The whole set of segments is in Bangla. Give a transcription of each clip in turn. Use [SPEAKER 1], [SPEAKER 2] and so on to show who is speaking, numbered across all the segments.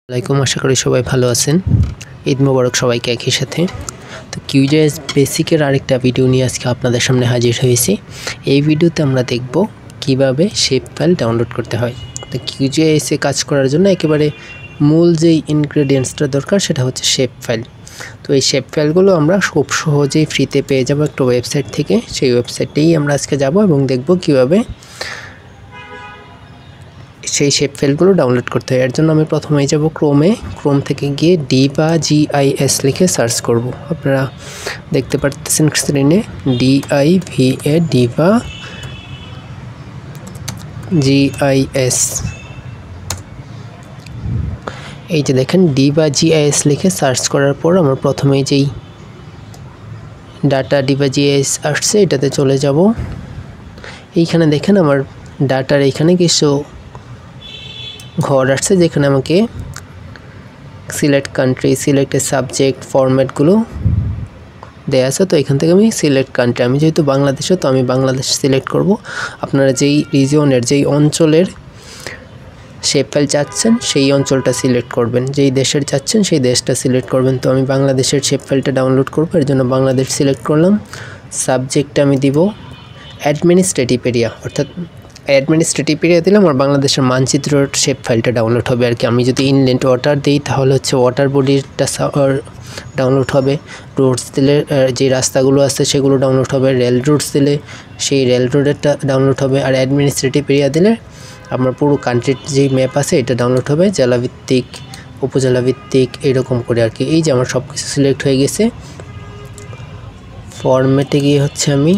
[SPEAKER 1] আসসালামাইকুম, আশা করি সবাই ভালো আছেন। ঈদ মোবারক সবাইকে একই সাথে। তো কিউজেএস বেসিকের আরেকটা ভিডিও নিয়ে আজকে আপনাদের সামনে হাজির হয়েছি। এই ভিডিওতে আমরা দেখব কিভাবে শেপ ফাইল ডাউনলোড করতে হয়। তো কিউজেএসে কাজ করার জন্য একেবারে মূল যেই ইনগ্রেডিয়েন্টসটা দরকার সেটা হচ্ছে শেপ ফাইল। তো এই শেপ ফাইলগুলো আমরা খুব সহজেই ফ্রিতে পেয়ে যাব একটা ওয়েবসাইট থেকে। সেই ওয়েবসাইটেই আমরা আজকে যাব এবং দেখব কিভাবে সেই শেপ ফাইলগুলো ডাউনলোড করতে হয়। এর জন্য আমি প্রথমেই যাব ক্রোম থেকে গিয়ে ডিভা GIS লিখে সার্চ করব। আপনারা দেখতে পাচ্ছেন স্ক্রিনে DIVA ডিভা GIS। এই যে দেখেন ডিভা GIS লিখে সার্চ করার পর আমার প্রথমেই যেই ডাটা ডিভা GIS আসছে এটাতে চলে যাব। এইখানে দেখেন আমার ডাটার এইখানে কিছু ঘর আসছে যেখানে আমাকে সিলেক্ট কান্ট্রি, সিলেক্ট সাবজেক্ট, ফরম্যাটগুলো দেয়া আছে। তো এখান থেকে আমি সিলেক্ট কান্ট্রি, আমি যেহেতু বাংলাদেশে তো আমি বাংলাদেশ সিলেক্ট করব। আপনারা যেই রিজিয়নের যেই অঞ্চলের শেপ ফাইল চাচ্ছেন সেই অঞ্চলটা সিলেক্ট করবেন, যেই দেশের চাচ্ছেন সেই দেশটা সিলেক্ট করবেন। তো আমি বাংলাদেশের শেপ ফাইলটা ডাউনলোড করব, এর জন্য বাংলাদেশ সিলেক্ট করলাম। সাবজেক্টটা আমি দিব অ্যাডমিনিস্ট্রেটিভ এরিয়া, অর্থাৎ অ্যাডমিনিস্ট্রেটিভ এরিয়া দিলাম আর বাংলাদেশের মানচিত্রের শেপ ফাইলটা ডাউনলোড হবে আর কি। আমি যদি ইনল্যান্ড ওয়াটার দিই তাহলে হচ্ছে ওয়াটার বডিটা ডাউনলোড হবে। রোডস দিলে যে রাস্তাগুলো আছে সেগুলো ডাউনলোড হবে। রেল রুটস দিলে সেই রেল রোডেরটা ডাউনলোড হবে। আর অ্যাডমিনিস্ট্রেটিভ এরিয়া দিলে আমার পুরো কান্ট্রির যে ম্যাপ আছে এটা ডাউনলোড হবে, জেলাভিত্তিক, উপজেলা ভিত্তিক, এরকম করে আর কি। এই যে আমার সব কিছু সিলেক্ট হয়ে গেছে। ফরম্যাটে গিয়ে হচ্ছে আমি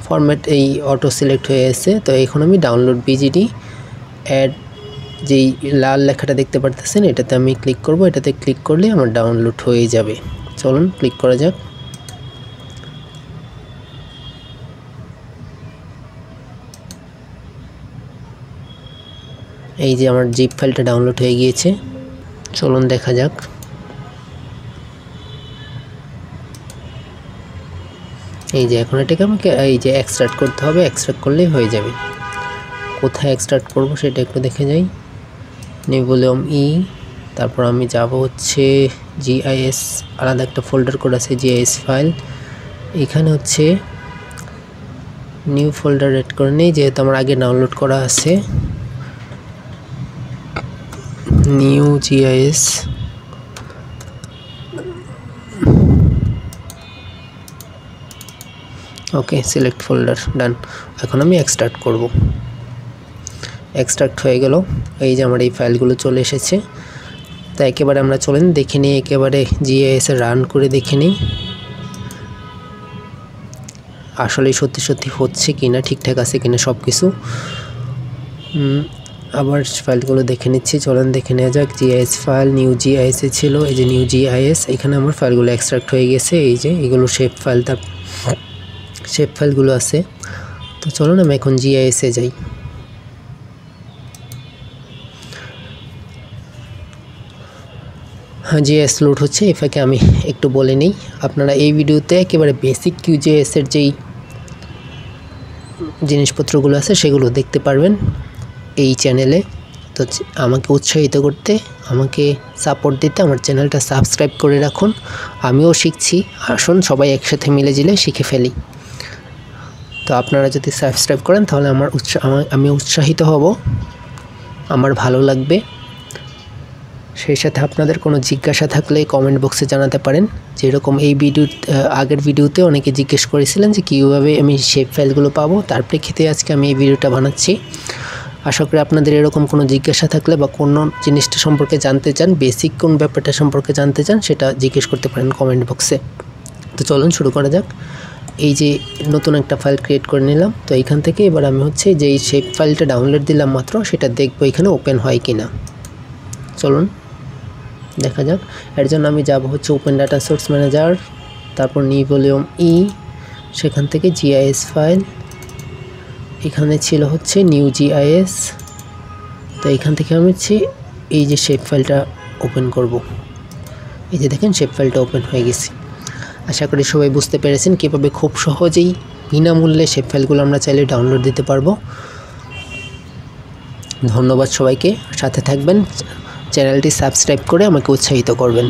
[SPEAKER 1] ফরম্যাট এই অটো সিলেক্ট হয়ে গেছে। তো এখন আমি ডাউনলোড BGD অ্যাড যেই লাল লেখাটা দেখতে পারতেছেন এটাতে আমি ক্লিক করব। এটাতে ক্লিক করলে আমার ডাউনলোড হয়ে যাবে। চলুন ক্লিক করা যাক। এই যে আমার জিপ ফাইলটা ডাউনলোড হয়ে গিয়েছে, চলুন দেখা যাক। এই যে এখন এটাকে আমাকে এই যে এক্সট্রাক্ট করতে হবে, এক্সট্রাক্ট করলেই হয়ে যাবে। কোথায় এক্সট্রাক্ট করব সেটা একটু দেখে যাই। নিউ ভলিউম তারপর আমি যাব হচ্ছে GIS, আলাদা একটা ফোল্ডার কোড আছে GIS ফাইল। এখানে হচ্ছে নিউ ফোল্ডার এড করে নেই, যেহেতু আমার আগে ডাউনলোড করা আছে। নিউ GIS, ওকে, সিলেক্ট ফোল্ডার, ডান। এখন আমি এক্সট্রাক্ট করব। এক্সট্রাক্ট হয়ে গেল। এই যে আমার এই ফাইলগুলো চলে এসেছে। তো একেবারে আমরা চলেন দেখে নিই, একেবারে GIS রান করে দেখে নিই আসলে সত্যি সত্যি হচ্ছে কিনা, ঠিকঠাক আছে কিনা সব কিছু। আবার ফাইলগুলো দেখে নিচ্ছি, চলেন দেখে নেওয়া যাক। GIS ফাইল নিউ GIS এ ছিল, এই যে নিউ GIS, এখানে আমার ফাইলগুলো এক্সট্রাক্ট হয়ে গেছে। এই যে এগুলো শেপ ফাইল, তার শেপ ফাইলগুলো আছে। তো চলুন আমি এখন GIS এ যাই। হ্যাঁ, GIS লোড হচ্ছে। এই ফাঁকে আমি একটু বলে নিই, আপনারা এই ভিডিওতে একেবারে বেসিক QGIS এর যেই জিনিসপত্রগুলো আছে সেগুলো দেখতে পারবেন এই চ্যানেলে। তো আমাকে উৎসাহিত করতে, আমাকে সাপোর্ট দিতে আমার চ্যানেলটা সাবস্ক্রাইব করে রাখুন। আমিও শিখছি, আসুন সবাই একসাথে মিলে জিলে শিখে ফেলি। তো আপনারা যদি সাবস্ক্রাইব করেন তাহলে আমি উৎসাহিত হব, আমার ভালো লাগবে। সেই সাথে আপনাদের কোনো জিজ্ঞাসা থাকলে কমেন্ট বক্সে জানাতে পারেন। যেরকম এই আগের ভিডিওতে অনেকে জিজ্ঞেস করেছিলেন যে কীভাবে আমি শেপ ফাইলগুলো পাবো, তার প্রেক্ষিতে আজকে আমি এই ভিডিওটা বানাচ্ছি। আশা করি আপনাদের এরকম কোনো জিজ্ঞাসা থাকলে বা কোনো জিনিসটা সম্পর্কে জানতে চান, বেসিক কোন ব্যাপারটা সম্পর্কে জানতে চান, সেটা জিজ্ঞেস করতে পারেন কমেন্ট বক্সে। তো চলুন শুরু করা যাক। এই যে নতুন একটা ফাইল ক্রিয়েট করে নিলাম। তো এইখান থেকে এবার আমি হচ্ছে যে এই শেপ ফাইলটা ডাউনলোড দিলাম মাত্র, সেটা দেখবো এখানে ওপেন হয় কি না। চলুন দেখা যাক। এর জন্য আমি যাব হচ্ছে ওপেন ডাটা সোর্স ম্যানেজার, তারপর নিউ ভলিউম সেখান থেকে GIS ফাইল, এখানে ছিল হচ্ছে নিউ GIS। তো এখান থেকে আমি হচ্ছে এই যে শেপ ফাইলটা ওপেন করব। এই যে দেখেন শেপ ফাইলটা ওপেন হয়ে গেছে। আশা করি সবাই বুঝতে পেরেছেন কীভাবে খুব সহজেই বিনামূল্যে শেপ ফাইলগুলো আমরা চাইলে ডাউনলোড দিতে পারবো। ধন্যবাদ সবাইকে, সাথে থাকবেন। চ্যানেলটি সাবস্ক্রাইব করে আমাকে উৎসাহিত করবেন।